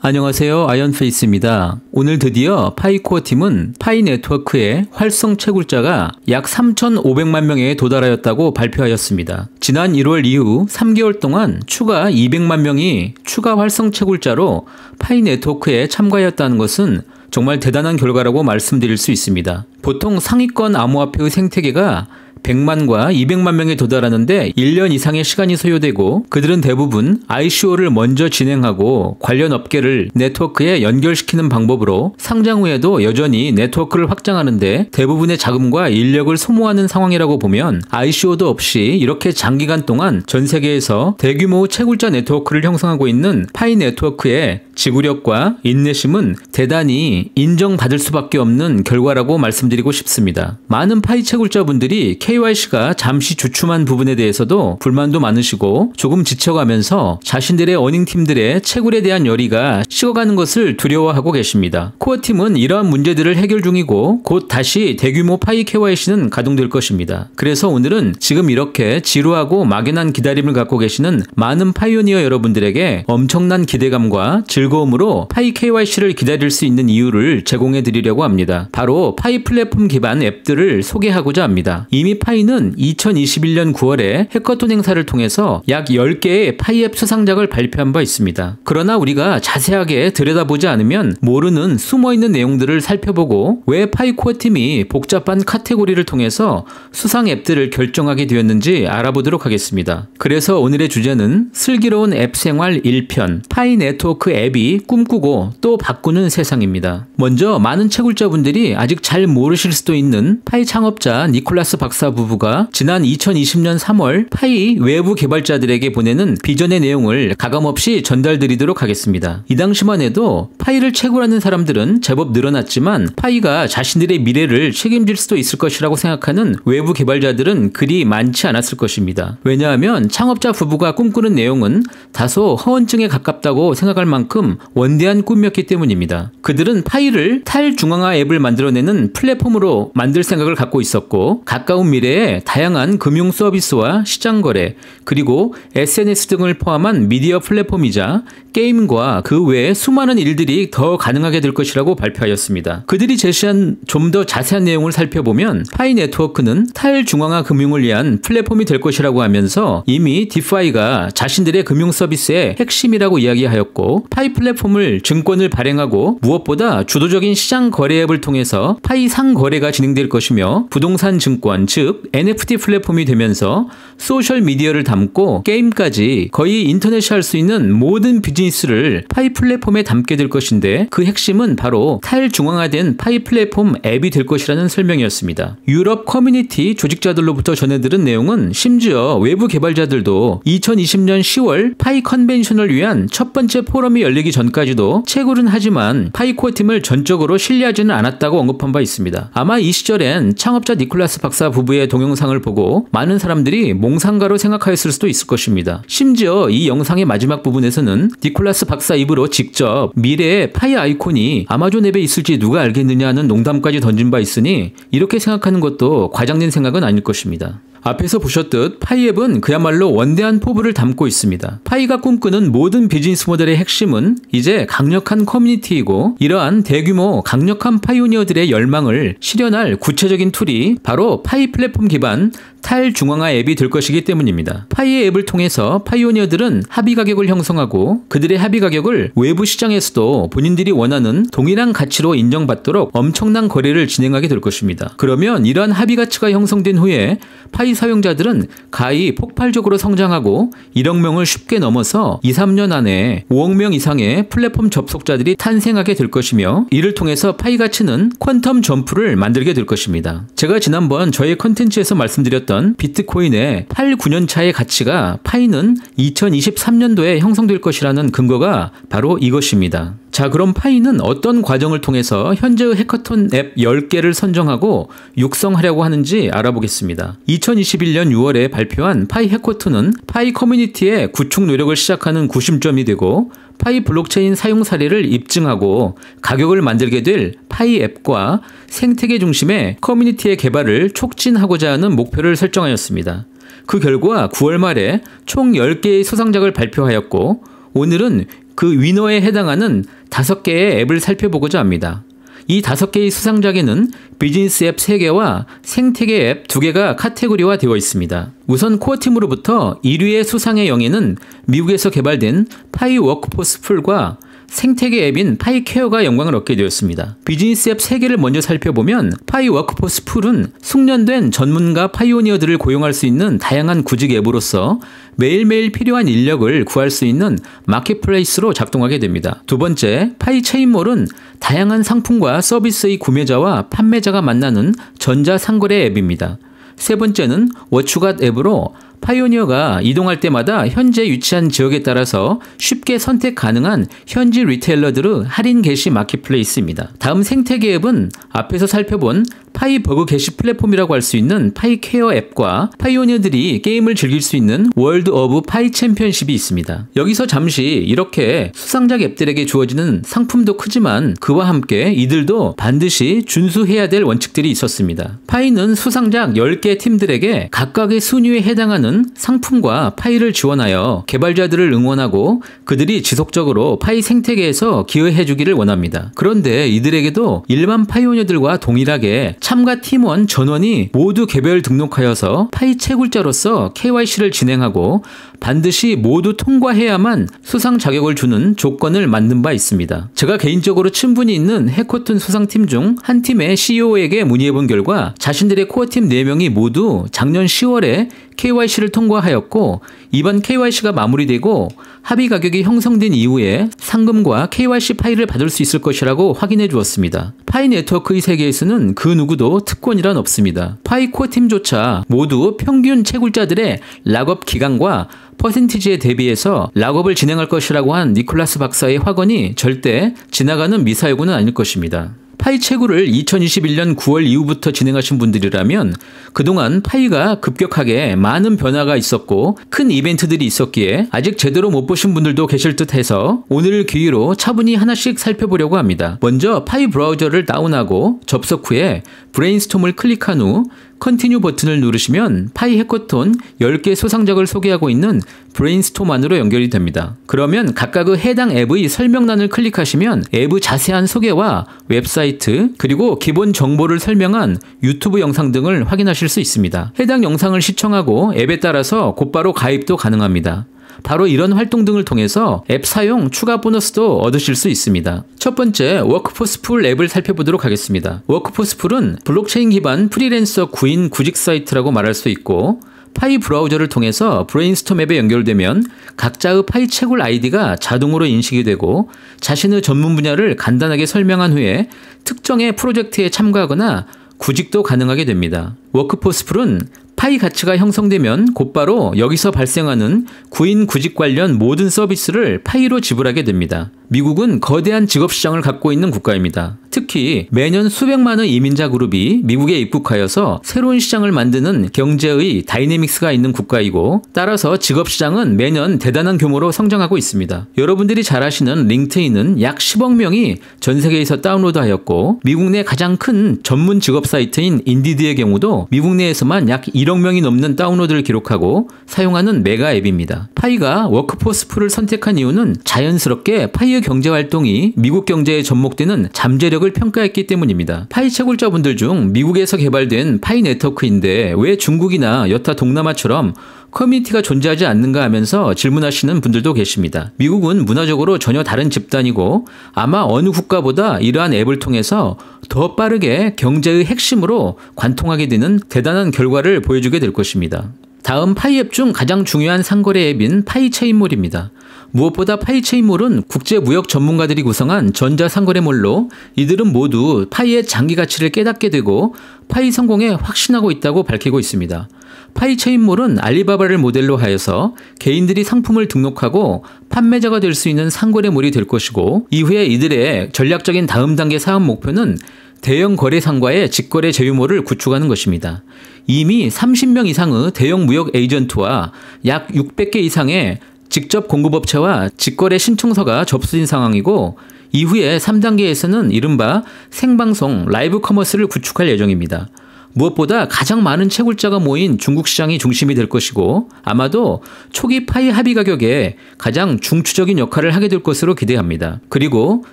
안녕하세요. 아이언페이스입니다. 오늘 드디어 파이코어 팀은 파이 네트워크의 활성 채굴자가 약 3,500만 명에 도달하였다고 발표하였습니다. 지난 1월 이후 3개월 동안 추가 200만 명이 추가 활성 채굴자로 파이 네트워크에 참가하였다는 것은 정말 대단한 결과라고 말씀드릴 수 있습니다. 보통 상위권 암호화폐의 생태계가 100만과 200만 명에 도달하는데 1년 이상의 시간이 소요되고 그들은 대부분 ICO를 먼저 진행하고 관련 업계를 네트워크에 연결시키는 방법으로 상장 후에도 여전히 네트워크를 확장하는데 대부분의 자금과 인력을 소모하는 상황이라고 보면 ICO도 없이 이렇게 장기간 동안 전 세계에서 대규모 채굴자 네트워크를 형성하고 있는 파이 네트워크의 지구력과 인내심은 대단히 인정받을 수밖에 없는 결과라고 말씀드리고 싶습니다. 많은 파이 채굴자분들이 KYC가 잠시 주춤한 부분에 대해서도 불만도 많으시고 조금 지쳐가면서 자신들의 어닝팀들의 채굴에 대한 열의가 식어가는 것을 두려워하고 계십니다. 코어팀은 이러한 문제들을 해결 중이고 곧 다시 대규모 파이 KYC는 가동될 것입니다. 그래서 오늘은 지금 이렇게 지루하고 막연한 기다림을 갖고 계시는 많은 파이오니어 여러분들에게 엄청난 기대감과 즐거움으로 파이 KYC를 기다릴 수 있는 이유를 제공해 드리려고 합니다. 바로 파이 플랫폼 기반 앱들을 소개하고자 합니다. 이미 파이는 2021년 9월에 해커톤 행사를 통해서 약 10개의 파이 앱 수상작을 발표한 바 있습니다. 그러나 우리가 자세하게 들여다보지 않으면 모르는 숨어있는 내용들을 살펴보고 왜 파이 코어 팀이 복잡한 카테고리를 통해서 수상 앱들을 결정하게 되었는지 알아보도록 하겠습니다. 그래서 오늘의 주제는 슬기로운 앱 생활 1편 파이 네트워크 앱이 꿈꾸고 또 바꾸는 세상입니다. 먼저 많은 채굴자분들이 아직 잘 모르실 수도 있는 파이 창업자 니콜라스 박사 부부가 지난 2020년 3월 파이 외부 개발자들에게 보내는 비전의 내용을 가감없이 전달드리도록 하겠습니다. 이 당시만 해도 파이를 채굴하는 사람들은 제법 늘어났지만 파이가 자신들의 미래를 책임질 수도 있을 것이라고 생각하는 외부 개발자들은 그리 많지 않았을 것입니다. 왜냐하면 창업자 부부가 꿈꾸는 내용은 다소 허언증에 가깝다고 생각할 만큼 원대한 꿈이었기 때문입니다. 그들은 파이를 탈중앙화 앱을 만들어내는 플랫폼으로 만들 생각을 갖고 있었고 가까운 미래에 다양한 금융 서비스와 시장 거래 그리고 SNS 등을 포함한 미디어 플랫폼이자 게임과 그 외에 수많은 일들이 더 가능하게 될 것이라고 발표하였습니다. 그들이 제시한 좀 더 자세한 내용을 살펴보면 파이 네트워크는 탈중앙화 금융을 위한 플랫폼이 될 것이라고 하면서 이미 디파이가 자신들의 금융 서비스의 핵심이라고 이야기하였고 파이 플랫폼을 증권을 발행하고 무엇보다 주도적인 시장 거래 앱을 통해서 파이 상거래가 진행될 것이며 부동산 증권 즉 NFT 플랫폼이 되면서 소셜 미디어를 담고 게임까지 거의 인터넷이 할 수 있는 모든 비즈니스를 파이 플랫폼에 담게 될 것인데 그 핵심은 바로 탈중앙화된 파이 플랫폼 앱이 될 것이라는 설명이었습니다. 유럽 커뮤니티 조직자들로부터 전해들은 내용은 심지어 외부 개발자들도 2020년 10월 파이 컨벤션을 위한 첫 번째 포럼이 열리기 전까지도 채굴은 하지만 파이 코어 팀을 전적으로 신뢰하지는 않았다고 언급한 바 있습니다. 아마 이 시절엔 창업자 니콜라스 박사 부부의 동영상을 보고 많은 사람들이 몽상가로 생각하였을 수도 있을 것입니다. 심지어 이 영상의 마지막 부분에서는 니콜라스 박사 입으로 직접 미래의 파이 아이콘이 아마존 앱에 있을지 누가 알겠느냐 하는 농담까지 던진 바 있으니 이렇게 생각하는 것도 과장된 생각은 아닐 것입니다. 앞에서 보셨듯 파이앱은 그야말로 원대한 포부를 담고 있습니다. 파이가 꿈꾸는 모든 비즈니스 모델의 핵심은 이제 강력한 커뮤니티이고 이러한 대규모 강력한 파이오니어들의 열망을 실현할 구체적인 툴이 바로 파이 플랫폼 기반 탈중앙화 앱이 될 것이기 때문입니다. 파이의 앱을 통해서 파이오니어들은 합의 가격을 형성하고 그들의 합의 가격을 외부 시장에서도 본인들이 원하는 동일한 가치로 인정받도록 엄청난 거래를 진행하게 될 것입니다. 그러면 이러한 합의 가치가 형성된 후에 파이 사용자들은 가히 폭발적으로 성장하고 1억 명을 쉽게 넘어서 2, 3년 안에 5억 명 이상의 플랫폼 접속자들이 탄생하게 될 것이며 이를 통해서 파이 가치는 퀀텀 점프를 만들게 될 것입니다. 제가 지난번 저의 컨텐츠에서 말씀드렸던 비트코인의 8, 9년 차의 가치가 파이는 2023년도에 형성될 것이라는 근거가 바로 이것입니다. 자, 그럼 파이는 어떤 과정을 통해서 현재의 해커톤 앱 10개를 선정하고 육성하려고 하는지 알아보겠습니다. 2021년 6월에 발표한 파이 해커톤은 파이 커뮤니티의 구축 노력을 시작하는 구심점이 되고 파이 블록체인 사용 사례를 입증하고 가격을 만들게 될 파이 앱과 생태계 중심의 커뮤니티의 개발을 촉진하고자 하는 목표를 설정하였습니다. 그 결과 9월 말에 총 10개의 수상작을 발표하였고 오늘은 그 위너에 해당하는 5개의 앱을 살펴보고자 합니다. 이 5개의 수상작에는 비즈니스 앱 3개와 생태계 앱 2개가 카테고리화 되어 있습니다. 우선 코어팀으로부터 1위의 수상의 영예는 미국에서 개발된 파이 워크포스 풀과 생태계 앱인 파이케어가 영광을 얻게 되었습니다. 비즈니스 앱 3개를 먼저 살펴보면 파이 워크포스 풀은 숙련된 전문가 파이오니어들을 고용할 수 있는 다양한 구직 앱으로서 매일매일 필요한 인력을 구할 수 있는 마켓플레이스로 작동하게 됩니다. 두 번째, 파이 체인몰은 다양한 상품과 서비스의 구매자와 판매자가 만나는 전자상거래 앱입니다. 세 번째는 워추갓 앱으로 파이오니어가 이동할 때마다 현재 위치한 지역에 따라서 쉽게 선택 가능한 현지 리테일러들의 할인 게시 마켓플레이스입니다. 다음 생태계 앱은 앞에서 살펴본 파이 버그 게시 플랫폼이라고 할 수 있는 파이케어 앱과 파이오니어들이 게임을 즐길 수 있는 월드 오브 파이 챔피언십이 있습니다. 여기서 잠시 이렇게 수상작 앱들에게 주어지는 상품도 크지만 그와 함께 이들도 반드시 준수해야 될 원칙들이 있었습니다. 파이는 수상작 10개 팀들에게 각각의 순위에 해당하는 상품과 파이를 지원하여 개발자들을 응원하고 그들이 지속적으로 파이 생태계에서 기여해주기를 원합니다. 그런데 이들에게도 일반 파이오니어들과 동일하게 참가 팀원 전원이 모두 개별 등록하여서 파이 채굴자로서 KYC를 진행하고 반드시 모두 통과해야만 수상 자격을 주는 조건을 만든 바 있습니다. 제가 개인적으로 친분이 있는 해커톤 수상팀 중 한 팀의 CEO에게 문의해본 결과 자신들의 코어팀 4명이 모두 작년 10월에 KYC를 통과하였고 이번 KYC가 마무리되고 합의 가격이 형성된 이후에 상금과 KYC 파일을 받을 수 있을 것이라고 확인해 주었습니다. 파이 네트워크의 세계에서는 그 누구도 특권이란 없습니다. 파이 코어팀조차 모두 평균 채굴자들의 락업 기간과 퍼센티지에 대비해서 락업을 진행할 것이라고 한 니콜라스 박사의 확언이 절대 지나가는 미사여구는 아닐 것입니다. 파이 채굴을 2021년 9월 이후부터 진행하신 분들이라면 그동안 파이가 급격하게 많은 변화가 있었고 큰 이벤트들이 있었기에 아직 제대로 못 보신 분들도 계실 듯 해서 오늘 기회로 차분히 하나씩 살펴보려고 합니다. 먼저 파이 브라우저를 다운하고 접속 후에 브레인스톰을 클릭한 후 컨티뉴 버튼을 누르시면 파이 해커톤 10개 수상작을 소개하고 있는 브레인스톰 안으로 연결이 됩니다. 그러면 각각의 해당 앱의 설명란을 클릭하시면 앱의 자세한 소개와 웹사이트 그리고 기본 정보를 설명한 유튜브 영상 등을 확인하실 수 있습니다. 해당 영상을 시청하고 앱에 따라서 곧바로 가입도 가능합니다. 바로 이런 활동 등을 통해서 앱 사용 추가 보너스도 얻으실 수 있습니다. 첫 번째, 워크포스 풀 앱을 살펴보도록 하겠습니다. 워크포스 풀은 블록체인 기반 프리랜서 구인 구직 사이트라고 말할 수 있고 파이 브라우저를 통해서 브레인스톰 앱에 연결되면 각자의 파이 채굴 아이디가 자동으로 인식이 되고 자신의 전문 분야를 간단하게 설명한 후에 특정의 프로젝트에 참가하거나 구직도 가능하게 됩니다. 워크포스 풀은 파이 가치가 형성되면 곧바로 여기서 발생하는 구인 구직 관련 모든 서비스를 파이로 지불하게 됩니다. 미국은 거대한 직업시장을 갖고 있는 국가입니다. 특히 매년 수백만의 이민자 그룹이 미국에 입국하여서 새로운 시장을 만드는 경제의 다이내믹스가 있는 국가이고 따라서 직업시장은 매년 대단한 규모로 성장하고 있습니다. 여러분들이 잘 아시는 링크드인은 약 10억 명이 전 세계에서 다운로드하였고 미국 내 가장 큰 전문 직업 사이트인 인디드의 경우도 미국 내에서만 약 1억 명이 넘는 다운로드를 기록하고 사용하는 메가 앱입니다. 파이가 워크포스 풀을 선택한 이유는 자연스럽게 파이의 경제활동이 미국 경제에 접목되는 잠재력을 평가했기 때문입니다. 파이 채굴자분들 중 미국에서 개발된 파이 네트워크인데 왜 중국이나 여타 동남아처럼 커뮤니티가 존재하지 않는가 하면서 질문하시는 분들도 계십니다. 미국은 문화적으로 전혀 다른 집단이고 아마 어느 국가보다 이러한 앱을 통해서 더 빠르게 경제의 핵심으로 관통하게 되는 대단한 결과를 보여주게 될 것입니다. 다음 파이 앱 중 가장 중요한 상거래 앱인 파이 체인몰입니다. 무엇보다 파이 체인몰은 국제무역 전문가들이 구성한 전자상거래몰로 이들은 모두 파이의 장기 가치를 깨닫게 되고 파이 성공에 확신하고 있다고 밝히고 있습니다. 파이 체인몰은 알리바바를 모델로 하여서 개인들이 상품을 등록하고 판매자가 될 수 있는 상거래몰이 될 것이고 이후에 이들의 전략적인 다음 단계 사업 목표는 대형 거래상과의 직거래 제휴몰을 구축하는 것입니다. 이미 30명 이상의 대형 무역 에이전트와 약 600개 이상의 직접 공급업체와 직거래 신청서가 접수된 상황이고 이후에 3단계에서는 이른바 생방송 라이브 커머스를 구축할 예정입니다. 무엇보다 가장 많은 채굴자가 모인 중국 시장이 중심이 될 것이고 아마도 초기 파이 합의 가격에 가장 중추적인 역할을 하게 될 것으로 기대합니다. 그리고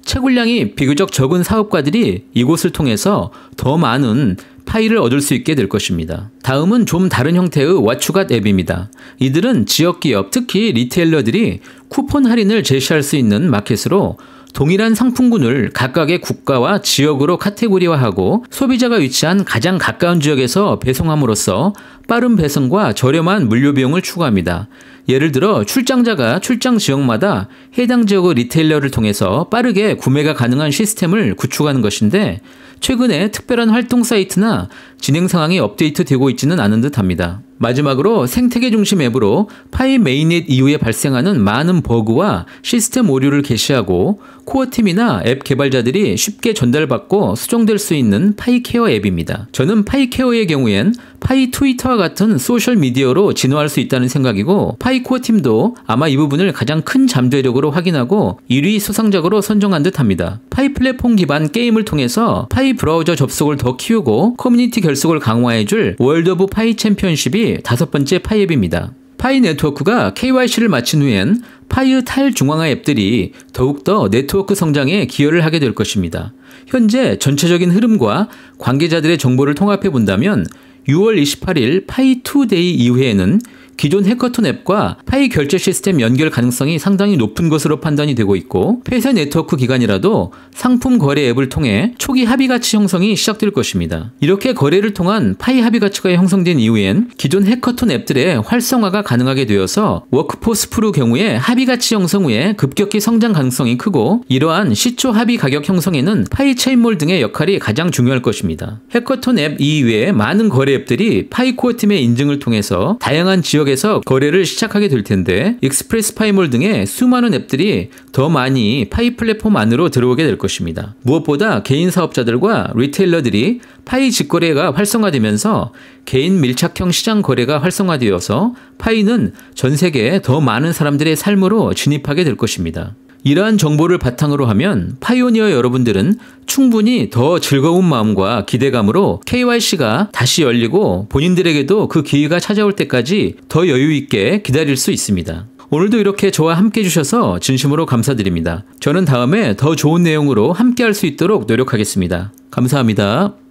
채굴량이 비교적 적은 사업가들이 이곳을 통해서 더 많은 파이를 얻을 수 있게 될 것입니다. 다음은 좀 다른 형태의 왓츠갓 앱입니다. 이들은 지역기업, 특히 리테일러들이 쿠폰 할인을 제시할 수 있는 마켓으로 동일한 상품군을 각각의 국가와 지역으로 카테고리화하고 소비자가 위치한 가장 가까운 지역에서 배송함으로써 빠른 배송과 저렴한 물류 비용을 추구합니다. 예를 들어 출장자가 출장 지역마다 해당 지역의 리테일러를 통해서 빠르게 구매가 가능한 시스템을 구축하는 것인데 최근에 특별한 활동 사이트나 진행 상황이 업데이트되고 있지는 않은 듯합니다. 마지막으로 생태계 중심 앱으로 파이 메인넷 이후에 발생하는 많은 버그와 시스템 오류를 게시하고 코어팀이나 앱 개발자들이 쉽게 전달받고 수정될 수 있는 파이케어 앱입니다. 저는 파이케어의 경우엔 파이 트위터와 같은 소셜미디어로 진화할 수 있다는 생각이고 파이 코어팀도 아마 이 부분을 가장 큰 잠재력으로 확인하고 1위 수상작으로 선정한 듯합니다. 파이 플랫폼 기반 게임을 통해서 파이 브라우저 접속을 더 키우고 커뮤니티 결속을 강화해줄 월드 오브 파이 챔피언십이 5번째 파이 앱입니다. 파이 네트워크가 KYC를 마친 후엔 파이의 탈중앙화 앱들이 더욱더 네트워크 성장에 기여를 하게 될 것입니다. 현재 전체적인 흐름과 관계자들의 정보를 통합해 본다면 6월 28일 파이 2데이 이후에는 기존 해커톤 앱과 파이 결제 시스템 연결 가능성이 상당히 높은 것으로 판단이 되고 있고 폐쇄 네트워크 기간이라도 상품 거래 앱을 통해 초기 합의 가치 형성이 시작될 것입니다. 이렇게 거래를 통한 파이 합의 가치가 형성된 이후엔 기존 해커톤 앱들의 활성화가 가능하게 되어서 워크포스 프로 경우에 합의 가치 형성 후에 급격히 성장 가능성이 크고 이러한 시초 합의 가격 형성에는 파이 체인몰 등의 역할이 가장 중요할 것입니다. 해커톤 앱 이외에 많은 거래 앱들이 파이 코어 팀의 인증을 통해서 다양한 지역에서 거래를 시작하게 될 텐데 익스프레스 파이몰 등의 수많은 앱들이 더 많이 파이 플랫폼 안으로 들어오게 될 것입니다. 무엇보다 개인 사업자들과 리테일러들이 파이 직거래가 활성화되면서 개인 밀착형 시장 거래가 활성화되어서 파이는 전 세계에 더 많은 사람들의 삶으로 진입하게 될 것입니다. 이러한 정보를 바탕으로 하면 파이오니어 여러분들은 충분히 더 즐거운 마음과 기대감으로 KYC가 다시 열리고 본인들에게도 그 기회가 찾아올 때까지 더 여유 있게 기다릴 수 있습니다. 오늘도 이렇게 저와 함께 해주셔서 진심으로 감사드립니다. 저는 다음에 더 좋은 내용으로 함께 할 수 있도록 노력하겠습니다. 감사합니다.